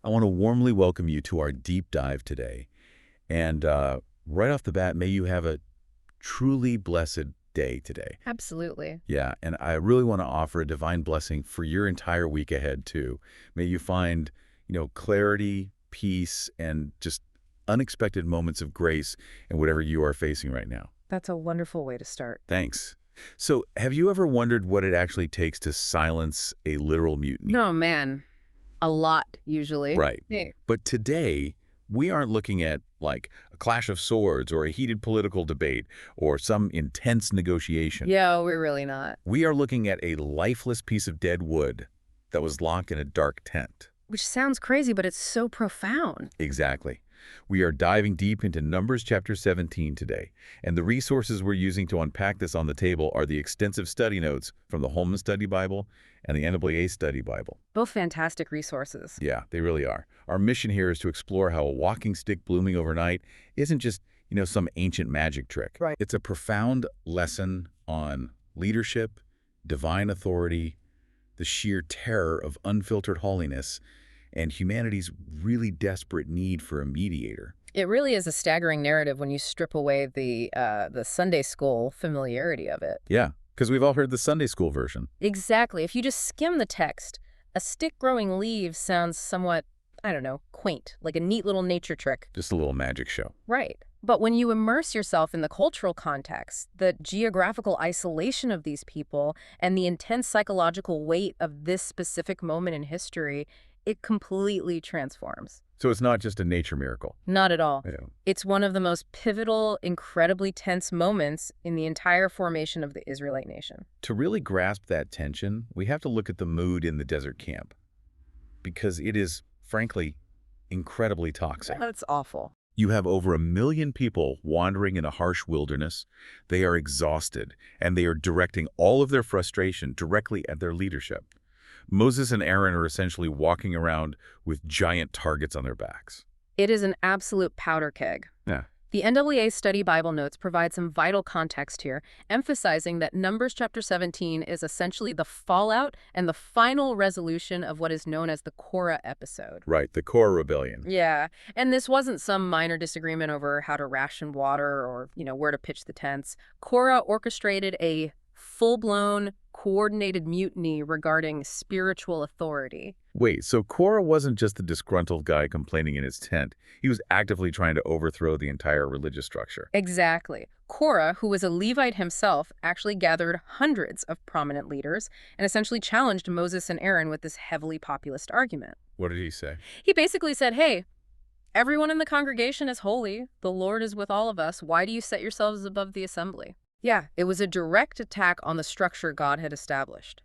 I want to warmly welcome you to our deep dive today. And right off the bat, may you have a truly blessed day today. Absolutely. Yeah, and I really want to offer a divine blessing for your entire week ahead, too. May you find, clarity, peace, and just unexpected moments of grace in whatever you are facing right now. That's a wonderful way to start. Thanks. So, have you ever wondered what it actually takes to silence a literal mutiny? No, man. A lot, usually. Right. Yeah. But today, we aren't looking at, like, a clash of swords or a heated political debate or some intense negotiation. Yeah, we're really not. We are looking at a lifeless piece of dead wood that was locked in a dark tent. Which sounds crazy, but it's so profound. Exactly. We are diving deep into Numbers chapter 17 today, and the resources we're using to unpack this on the table are the extensive study notes from the Holman Study Bible and the NAA Study Bible. Both fantastic resources. Yeah, they really are. Our mission here is to explore how a walking stick blooming overnight isn't just, some ancient magic trick. Right. It's a profound lesson on leadership, divine authority, the sheer terror of unfiltered holiness, and humanity's really desperate need for a mediator. It really is a staggering narrative when you strip away the Sunday school familiarity of it. Yeah, because we've all heard the Sunday school version. Exactly. If you just skim the text, a stick growing leaves sounds somewhat, quaint, like a neat little nature trick. Just a little magic show. Right. But when you immerse yourself in the cultural context, the geographical isolation of these people, and the intense psychological weight of this specific moment in history, it completely transforms. So it's not just a nature miracle. Not at all. Yeah. It's one of the most pivotal, incredibly tense moments in the entire formation of the Israelite nation. To really grasp that tension, we have to look at the mood in the desert camp, because it is, frankly, incredibly toxic. That's awful. You have over 1 million people wandering in a harsh wilderness. They are exhausted, and they are directing all of their frustration directly at their leadership. Moses and Aaron are essentially walking around with giant targets on their backs. It is an absolute powder keg. Yeah. The NAA Study Bible Notes provide some vital context here, emphasizing that Numbers chapter 17 is essentially the fallout and the final resolution of what is known as the Korah episode. Right, the Korah rebellion. Yeah, and this wasn't some minor disagreement over how to ration water or, where to pitch the tents. Korah orchestrated a full-blown, coordinated mutiny regarding spiritual authority. Wait, so Korah wasn't just the disgruntled guy complaining in his tent. He was actively trying to overthrow the entire religious structure. Exactly. Korah, who was a Levite himself, actually gathered hundreds of prominent leaders and essentially challenged Moses and Aaron with this heavily populist argument. What did he say? He basically said, hey, everyone in the congregation is holy. The Lord is with all of us. Why do you set yourselves above the assembly? Yeah, it was a direct attack on the structure God had established.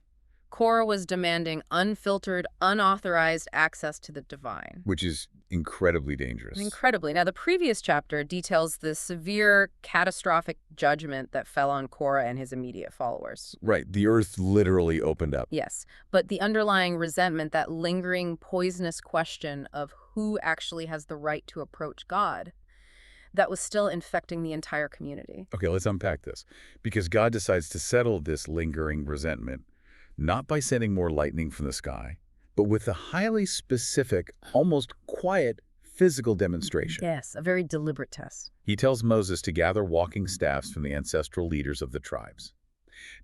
Korah was demanding unfiltered, unauthorized access to the divine. Which is incredibly dangerous. Incredibly. Now, the previous chapter details the severe, catastrophic judgment that fell on Korah and his immediate followers. Right, the earth literally opened up. Yes, but the underlying resentment, that lingering, poisonous question of who actually has the right to approach God, that was still infecting the entire community. Okay, let's unpack this. Because God decides to settle this lingering resentment, not by sending more lightning from the sky, but with a highly specific, almost quiet physical demonstration. Yes, a very deliberate test. He tells Moses to gather walking staffs from the ancestral leaders of the tribes.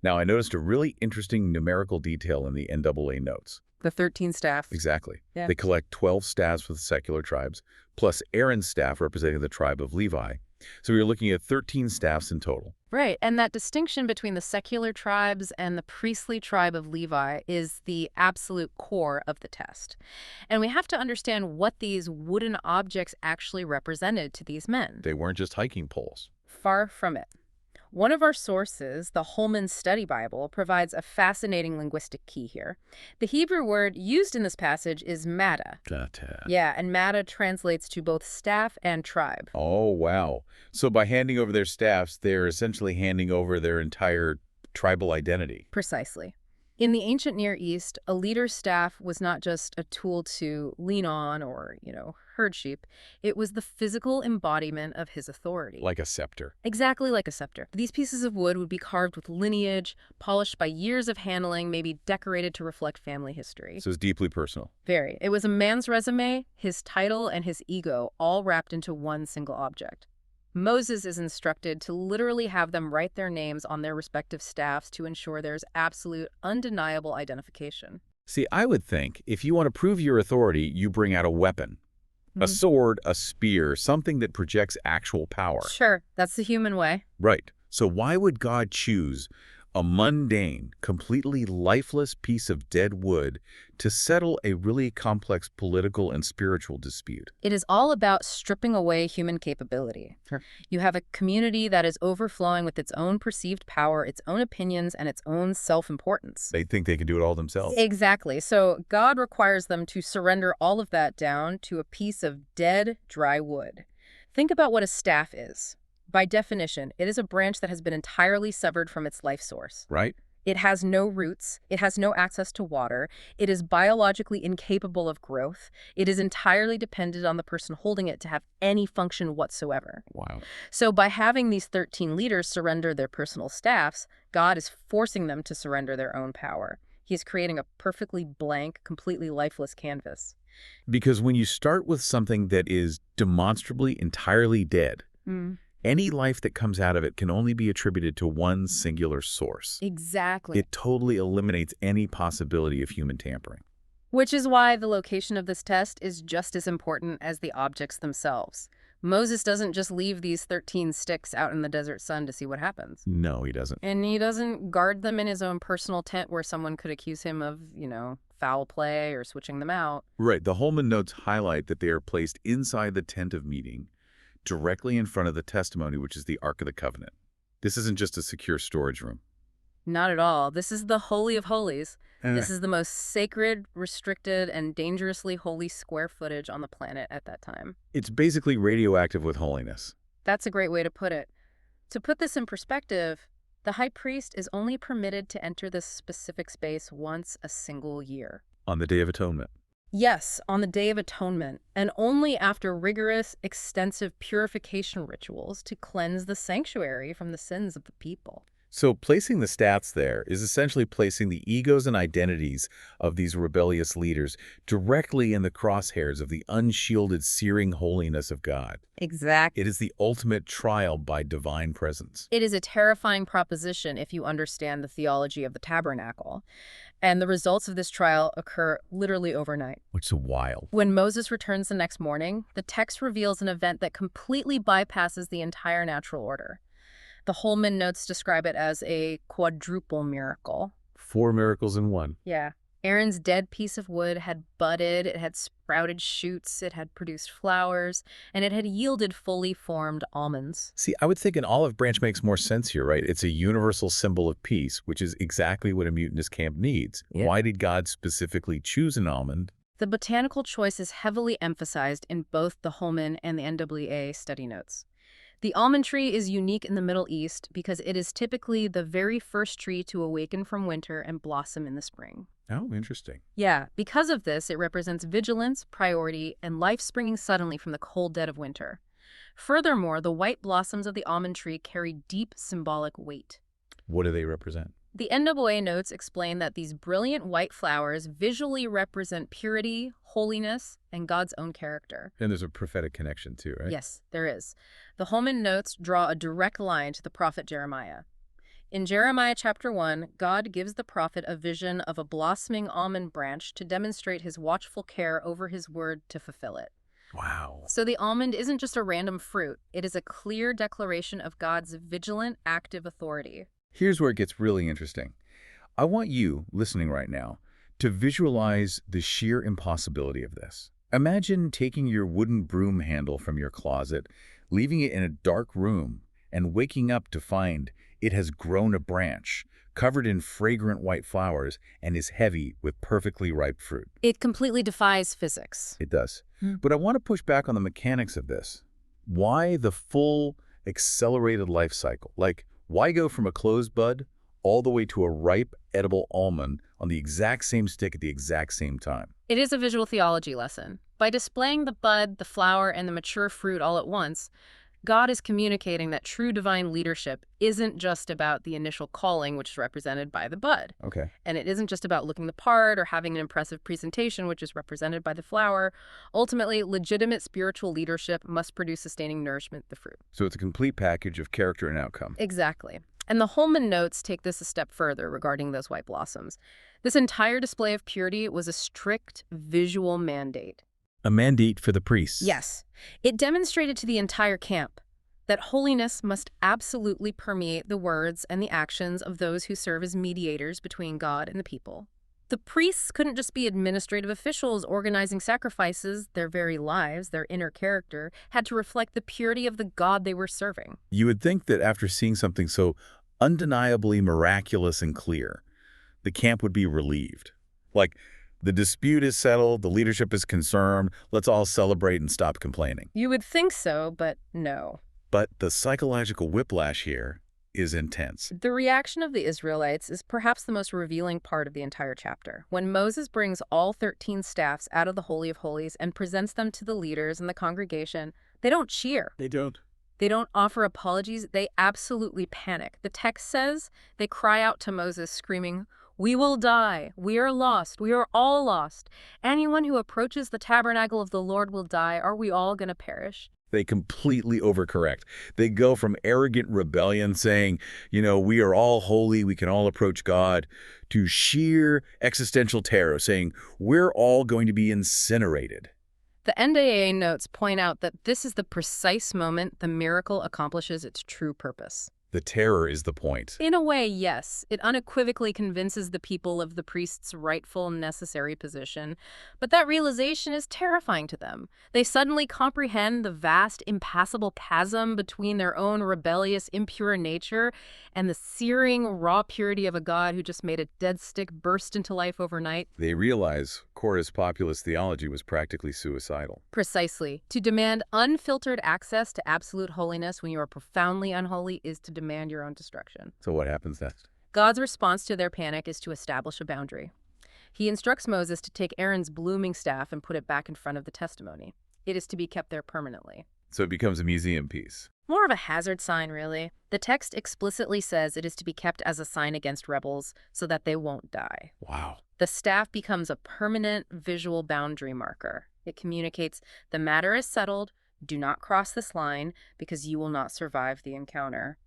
Now, I noticed a really interesting numerical detail in the NAA notes. The 13 staff. Exactly. Yeah. They collect 12 staffs for the secular tribes, plus Aaron's staff representing the tribe of Levi. So we are looking at 13 staffs in total. Right, and that distinction between the secular tribes and the priestly tribe of Levi is the absolute core of the test. And we have to understand what these wooden objects actually represented to these men. They weren't just hiking poles. Far from it. One of our sources, the Holman Study Bible, provides a fascinating linguistic key here. The Hebrew word used in this passage is mata. Yeah, and mata translates to both staff and tribe. Oh, wow. So by handing over their staffs, they're essentially handing over their entire tribal identity. Precisely. In the ancient Near East, a leader's staff was not just a tool to lean on or, herd sheep. It was the physical embodiment of his authority. Like a scepter. Exactly like a scepter. These pieces of wood would be carved with lineage, polished by years of handling, maybe decorated to reflect family history. So it's deeply personal. Very. It was a man's resume, his title, and his ego, all wrapped into one single object. Moses is instructed to literally have them write their names on their respective staffs to ensure there's absolute, undeniable identification. See, I would think if you want to prove your authority, you bring out a weapon. A sword, a spear, something that projects actual power. Sure, that's the human way. Right. So why would God choose a mundane, completely lifeless piece of dead wood to settle a really complex political and spiritual dispute? It is all about stripping away human capability. Sure. You have a community that is overflowing with its own perceived power, its own opinions, and its own self-importance. They think they can do it all themselves. Exactly. So God requires them to surrender all of that down to a piece of dead, dry wood. Think about what a staff is. By definition, it is a branch that has been entirely severed from its life source. Right? It has no roots. It has no access to water. It is biologically incapable of growth. It is entirely dependent on the person holding it to have any function whatsoever. Wow. So by having these 13 leaders surrender their personal staffs, God is forcing them to surrender their own power. He's creating a perfectly blank, completely lifeless canvas. Because when you start with something that is demonstrably entirely dead, any life that comes out of it can only be attributed to one singular source. Exactly. It totally eliminates any possibility of human tampering. Which is why the location of this test is just as important as the objects themselves. Moses doesn't just leave these 13 sticks out in the desert sun to see what happens. No, he doesn't. And he doesn't guard them in his own personal tent where someone could accuse him of, foul play or switching them out. Right. The Holman notes highlight that they are placed inside the tent of meeting, directly in front of the testimony, which is the Ark of the Covenant. This isn't just a secure storage room. Not at all. This is the Holy of Holies. This is the most sacred, restricted, and dangerously holy square footage on the planet at that time. It's basically radioactive with holiness. That's a great way to put it. To put this in perspective, the high priest is only permitted to enter this specific space once a single year. On the Day of Atonement. Yes, on the Day of Atonement, and only after rigorous, extensive purification rituals to cleanse the sanctuary from the sins of the people. So placing the stats there is essentially placing the egos and identities of these rebellious leaders directly in the crosshairs of the unshielded, searing holiness of God. Exactly. It is the ultimate trial by divine presence. It is a terrifying proposition if you understand the theology of the tabernacle. And the results of this trial occur literally overnight. Which is wild. When Moses returns the next morning, the text reveals an event that completely bypasses the entire natural order. The Holman notes describe it as a quadruple miracle. 4 miracles in one. Yeah. Aaron's dead piece of wood had budded, it had sprouted shoots, it had produced flowers, and it had yielded fully formed almonds. See, I would think an olive branch makes more sense here, right? It's a universal symbol of peace, which is exactly what a mutinous camp needs. Yeah. Why did God specifically choose an almond? The botanical choice is heavily emphasized in both the Holman and the NWA study notes. The almond tree is unique in the Middle East because it is typically the very first tree to awaken from winter and blossom in the spring. Oh, interesting. Yeah, because of this, it represents vigilance, priority, and life springing suddenly from the cold dead of winter. Furthermore, the white blossoms of the almond tree carry deep symbolic weight. What do they represent? The NWA notes explain that these brilliant white flowers visually represent purity, holiness, and God's own character. And there's a prophetic connection too, right? Yes, there is. The Holman notes draw a direct line to the prophet Jeremiah. In Jeremiah chapter 1, God gives the prophet a vision of a blossoming almond branch to demonstrate his watchful care over his word to fulfill it. Wow. So the almond isn't just a random fruit. It is a clear declaration of God's vigilant, active authority. Here's where it gets really interesting. I want you, listening right now, to visualize the sheer impossibility of this. Imagine taking your wooden broom handle from your closet, leaving it in a dark room, and waking up to find it has grown a branch, covered in fragrant white flowers, and is heavy with perfectly ripe fruit. It completely defies physics. It does. But I want to push back on the mechanics of this. Why the full, accelerated life cycle? Like, why go from a closed bud all the way to a ripe, edible almond on the exact same stick at the exact same time. It is a visual theology lesson. By displaying the bud, the flower, and the mature fruit all at once, God is communicating that true divine leadership isn't just about the initial calling, which is represented by the bud. Okay. And it isn't just about looking the part or having an impressive presentation, which is represented by the flower. Ultimately, legitimate spiritual leadership must produce sustaining nourishment, the fruit. So it's a complete package of character and outcome. Exactly. And the Holman notes take this a step further regarding those white blossoms. This entire display of purity was a strict visual mandate. A mandate for the priests. Yes. It demonstrated to the entire camp that holiness must absolutely permeate the words and the actions of those who serve as mediators between God and the people. The priests couldn't just be administrative officials organizing sacrifices. Their very lives, their inner character, had to reflect the purity of the God they were serving. You would think that after seeing something so undeniably miraculous and clear, the camp would be relieved. Like, the dispute is settled, the leadership is concerned, let's all celebrate and stop complaining. You would think so, but no. But the psychological whiplash here is intense. The reaction of the Israelites is perhaps the most revealing part of the entire chapter. When Moses brings all 13 staffs out of the Holy of Holies and presents them to the leaders and the congregation, they don't cheer. They don't. They don't offer apologies. They absolutely panic. The text says they cry out to Moses, screaming, "We will die. We are lost. We are all lost. Anyone who approaches the tabernacle of the Lord will die. Are we all going to perish?" They completely overcorrect. They go from arrogant rebellion saying, we are all holy, we can all approach God, to sheer existential terror saying, we're all going to be incinerated. The NDAA notes point out that this is the precise moment the miracle accomplishes its true purpose. The terror is the point. In a way, yes. It unequivocally convinces the people of the priest's rightful, necessary position. But that realization is terrifying to them. They suddenly comprehend the vast, impassable chasm between their own rebellious, impure nature and the searing, raw purity of a God who just made a dead stick burst into life overnight. They realize Korah's populist theology was practically suicidal. Precisely. To demand unfiltered access to absolute holiness when you are profoundly unholy is to demand your own destruction. So what happens next? God's response to their panic is to establish a boundary. He instructs Moses to take Aaron's blooming staff and put it back in front of the testimony. It is to be kept there permanently. So it becomes a museum piece. More of a hazard sign, really. The text explicitly says it is to be kept as a sign against rebels so that they won't die. Wow. The staff becomes a permanent visual boundary marker. It communicates the matter is settled, do not cross this line because you will not survive the encounter.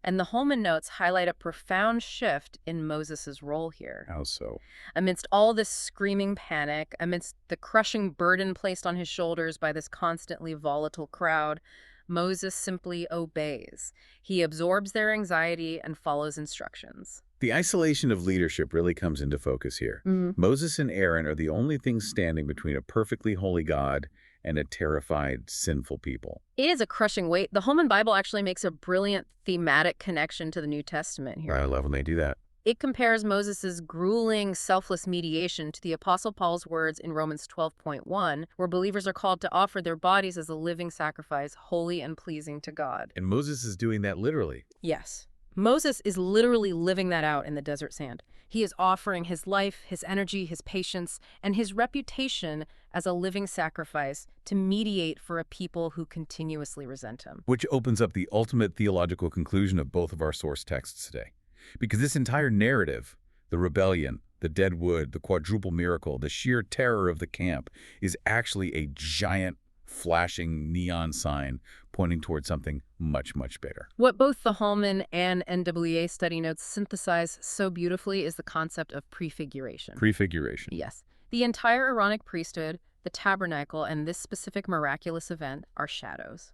And the Holman notes highlight a profound shift in Moses' role here. How so? Amidst all this screaming panic, amidst the crushing burden placed on his shoulders by this constantly volatile crowd, Moses simply obeys. He absorbs their anxiety and follows instructions. The isolation of leadership really comes into focus here. Moses and Aaron are the only things standing between a perfectly holy God and a terrified, sinful people. It is a crushing weight. The Holman Bible actually makes a brilliant thematic connection to the New Testament here. I love when they do that. It compares Moses' grueling, selfless mediation to the Apostle Paul's words in Romans 12.1, where believers are called to offer their bodies as a living sacrifice, holy and pleasing to God. And Moses is doing that literally. Yes. Moses is literally living that out in the desert sand. He is offering his life, his energy, his patience, and his reputation as a living sacrifice to mediate for a people who continuously resent him. Which opens up the ultimate theological conclusion of both of our source texts today. Because this entire narrative, the rebellion, the dead wood, the quadruple miracle, the sheer terror of the camp, is actually a giant flashing neon sign pointing towards something much, much bigger. What both the Holman and NWA study notes synthesize so beautifully is the concept of prefiguration. Prefiguration. Yes. The entire Aaronic priesthood, the tabernacle, and this specific miraculous event are shadows.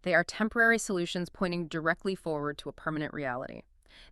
They are temporary solutions pointing directly forward to a permanent reality.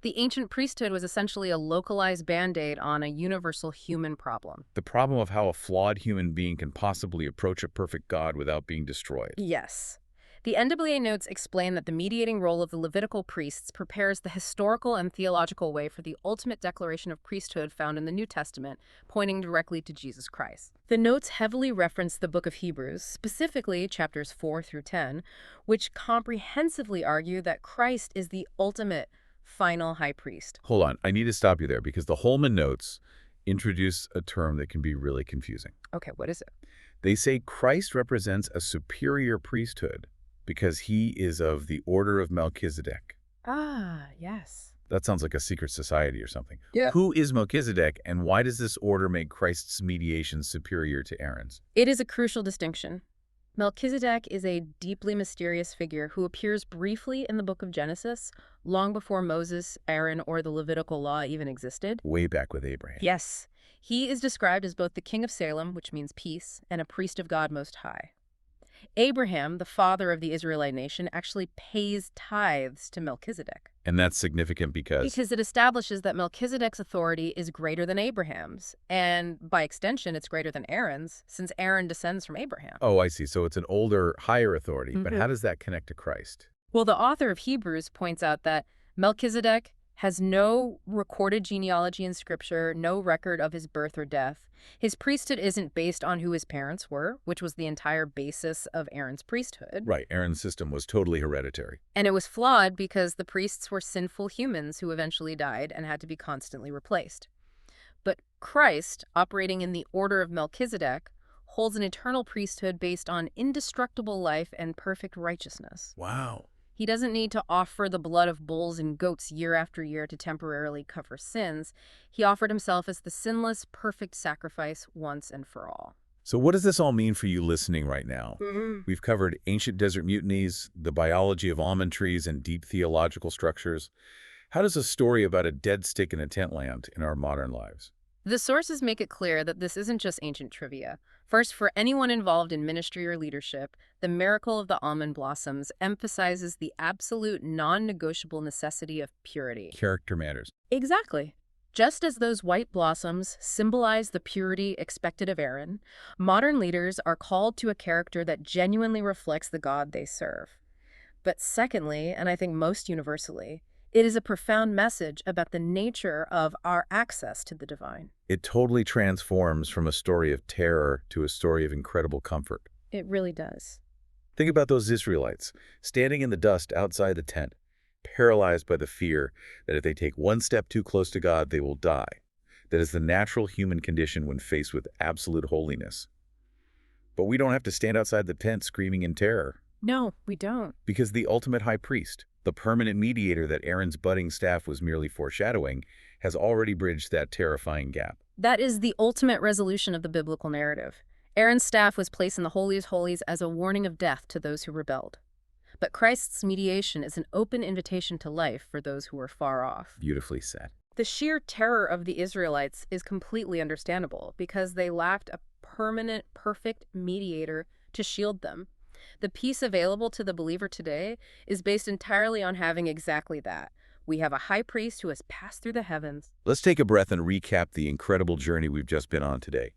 The ancient priesthood was essentially a localized band-aid on a universal human problem. The problem of how a flawed human being can possibly approach a perfect God without being destroyed. Yes. The NWA notes explain that the mediating role of the Levitical priests prepares the historical and theological way for the ultimate declaration of priesthood found in the New Testament, pointing directly to Jesus Christ. The notes heavily reference the book of Hebrews, specifically chapters 4 through 10, which comprehensively argue that Christ is the ultimate final high priest. Hold on, I need to stop you there because the Holman notes introduce a term that can be really confusing. Okay, what is it? They say Christ represents a superior priesthood because he is of the order of Melchizedek. Ah, yes. That sounds like a secret society or something. Yeah. Who is Melchizedek, and why does this order make Christ's mediation superior to Aaron's? It is a crucial distinction. Melchizedek is a deeply mysterious figure who appears briefly in the book of Genesis, long before Moses, Aaron, or the Levitical law even existed. Way back with Abraham. Yes, he is described as both the king of Salem, which means peace, and a priest of God Most High. Abraham, the father of the Israelite nation, actually pays tithes to Melchizedek. And that's significant because Because it establishes that Melchizedek's authority is greater than Abraham's, and by extension, it's greater than Aaron's, since Aaron descends from Abraham. Oh, I see. So it's an older, higher authority. But Mhm. how does that connect to Christ? Well, the author of Hebrews points out that Melchizedek has no recorded genealogy in Scripture, no record of his birth or death. His priesthood isn't based on who his parents were, which was the entire basis of Aaron's priesthood. Right. Aaron's system was totally hereditary. And it was flawed because the priests were sinful humans who eventually died and had to be constantly replaced. But Christ, operating in the order of Melchizedek, holds an eternal priesthood based on indestructible life and perfect righteousness. Wow. He doesn't need to offer the blood of bulls and goats year after year to temporarily cover sins. He offered himself as the sinless, perfect sacrifice once and for all. So what does this all mean for you listening right now? Mm-hmm. We've covered ancient desert mutinies, the biology of almond trees, and deep theological structures. How does a story about a dead stick in a tent land in our modern lives? The sources make it clear that this isn't just ancient trivia. First, for anyone involved in ministry or leadership, the miracle of the almond blossoms emphasizes the absolute non-negotiable necessity of purity. Character matters. Exactly. Just as those white blossoms symbolize the purity expected of Aaron, modern leaders are called to a character that genuinely reflects the God they serve. But secondly, and I think most universally, it is a profound message about the nature of our access to the divine. It totally transforms from a story of terror to a story of incredible comfort. It really does. Think about those Israelites standing in the dust outside the tent, paralyzed by the fear that if they take one step too close to God, they will die. That is the natural human condition when faced with absolute holiness. But we don't have to stand outside the tent screaming in terror. No, we don't. Because the ultimate high priest, the permanent mediator that Aaron's budding staff was merely foreshadowing, has already bridged that terrifying gap. That is the ultimate resolution of the biblical narrative. Aaron's staff was placed in the Holy of Holies as a warning of death to those who rebelled. But Christ's mediation is an open invitation to life for those who are far off. Beautifully said. The sheer terror of the Israelites is completely understandable because they lacked a permanent, perfect mediator to shield them. The peace available to the believer today is based entirely on having exactly that. We have a high priest who has passed through the heavens. Let's take a breath and recap the incredible journey we've just been on today.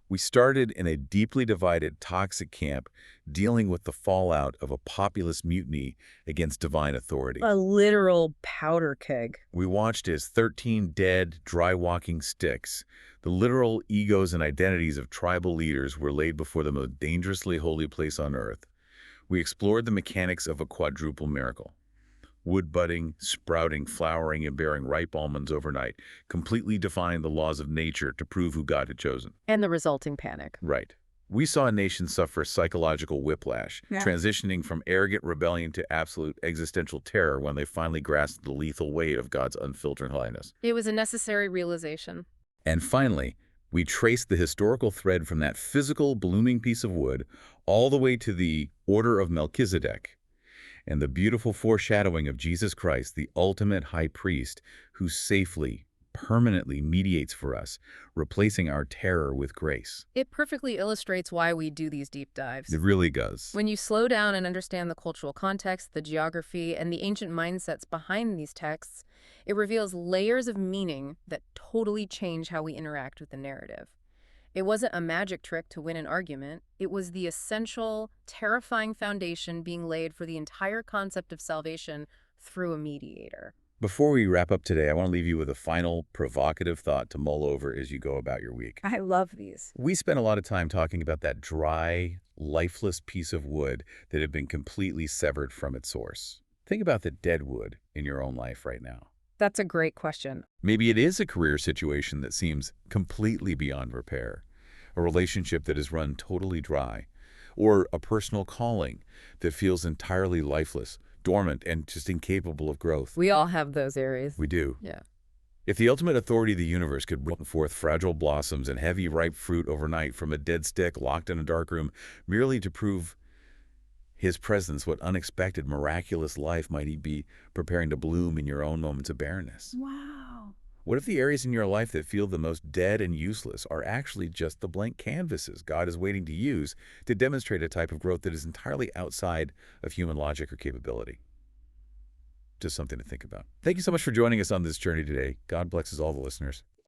We started in a deeply divided, toxic camp dealing with the fallout of a populist mutiny against divine authority. A literal powder keg. We watched as 13 dead, dry-walking sticks, the literal egos and identities of tribal leaders, were laid before the most dangerously holy place on earth. We explored the mechanics of a quadruple miracle. Wood budding, sprouting, flowering, and bearing ripe almonds overnight, completely defying the laws of nature to prove who God had chosen. And the resulting panic. Right. We saw a nation suffer psychological whiplash, Yeah. transitioning from arrogant rebellion to absolute existential terror when they finally grasped the lethal weight of God's unfiltered holiness. It was a necessary realization. And finally, we traced the historical thread from that physical, blooming piece of wood all the way to the order of Melchizedek and the beautiful foreshadowing of Jesus Christ, the ultimate high priest, who safely, permanently mediates for us, replacing our terror with grace. It perfectly illustrates why we do these deep dives. It really does. When you slow down and understand the cultural context, the geography, and the ancient mindsets behind these texts, it reveals layers of meaning that totally change how we interact with the narrative. It wasn't a magic trick to win an argument. It was the essential, terrifying foundation being laid for the entire concept of salvation through a mediator. Before we wrap up today, I want to leave you with a final provocative thought to mull over as you go about your week. I love these. We spent a lot of time talking about that dry, lifeless piece of wood that had been completely severed from its source. Think about the dead wood in your own life right now. That's a great question. Maybe it is a career situation that seems completely beyond repair, a relationship that is run totally dry, or a personal calling that feels entirely lifeless, dormant, and just incapable of growth. We all have those areas. We do. Yeah. If the ultimate authority of the universe could bring forth fragile blossoms and heavy, ripe fruit overnight from a dead stick locked in a dark room merely to prove his presence, what unexpected, miraculous life might he be preparing to bloom in your own moments of barrenness? Wow. What if the areas in your life that feel the most dead and useless are actually just the blank canvases God is waiting to use to demonstrate a type of growth that is entirely outside of human logic or capability? Just something to think about. Thank you so much for joining us on this journey today. God blesses all the listeners.